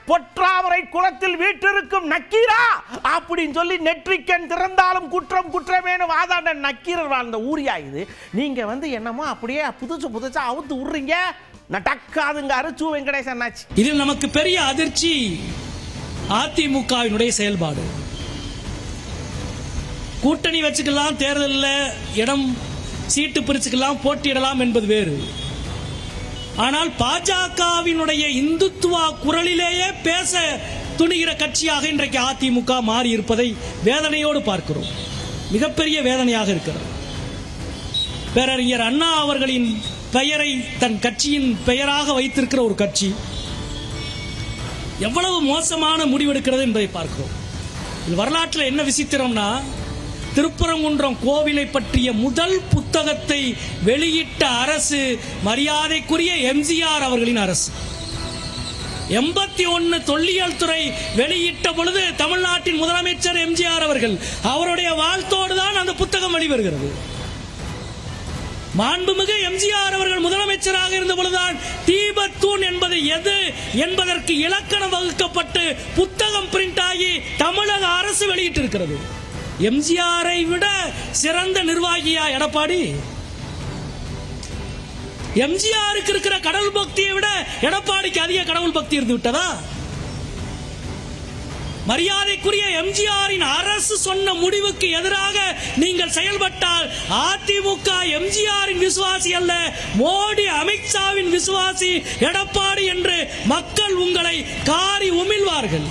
பொற்றாமரை குளத்தில் வீட்டிற்கும் நக்கீரா அப்படின்னு சொல்லி நெற்றிக்கண் திறந்தாலும் குற்றம் குற்றமேனு வாதாட நக்கீரர் வாழ்ந்த ஊரியா இது? நீங்க என்னமோ அப்படியே புதுசா அவுத்து விடுறீங்க. நட்டக்காதுங்காரு சு வெங்கடேசன் ஆச்சு. இதில் நமக்கு பெரிய அதிர்ச்சி அதிமுகவினுடைய செயல்பாடு. கூட்டணி வச்சுக்கலாம், தேர்தலில் இடம் சீட்டு பிரிச்சுக்கலாம், போட்டியிடலாம் என்பது வேறு. ஆனால் பாஜகவினுடைய இந்துத்துவா குரலிலேயே பேச துணிகிற கட்சியாக இன்றைக்கு அதிமுக மாறி இருப்பதை வேதனையோடு பார்க்கிறோம். மிகப்பெரிய வேதனையாக இருக்கிறது. பேரறிஞர் அண்ணா அவர்களின் பெயரை தன் கட்சியின் பெயராக வைத்திருக்கிற ஒரு கட்சி எவ்வளவு மோசமான முடிவெடுக்கிறது என்பதை பார்க்கிறோம். வரலாற்றில் என்ன விசித்திரம்னா, திருப்பரங்குன்றம் கோவிலை பற்றிய முதல் புத்தகத்தை வெளியிட்ட அரசு மரியாதைக்குரிய எம்ஜிஆர் அவர்களின் அரசு. 81 தொல்லியல் துறை வெளியிட்ட பொழுது தமிழ்நாட்டின் முதலமைச்சர் எம்ஜிஆர் அவர்கள், அவருடைய வாழ்த்தோடு தான் அந்த புத்தகம் வெளிவருகிறது. மாண்புமிகு எம்ஜிஆர் அவர்கள் முதலமைச்சராக இருந்த பொழுதுதான் தீபத்தூண் என்பது எது என்பதற்கு இலக்கணம் வகுக்கப்பட்டு புத்தகம் பிரிண்ட் ஆகி தமிழக அரசு வெளியிட்டிருக்கிறது. எம்ஜிஆரை விட சிறந்த நிர்வாகியா எடப்பாடி? எம்ஜிஆருக்கு இருக்கிற கடவுள் பக்தியை விட எடப்பாடிக்கு அதிக கடவுள் பக்தி இருந்து விட்டதா? மரியாதைக்குரிய எம்ஜிஆரின் அரசு சொன்ன முடிவுக்கு எதிராக நீங்கள் செயல்பட்டால் அதிமுக எம்ஜிஆரின் விசுவாசி அல்ல, மோடி அமித்ஷாவின் விசுவாசி எடப்பாடி என்று மக்கள் உங்களை காரி உமிழ்வார்கள்.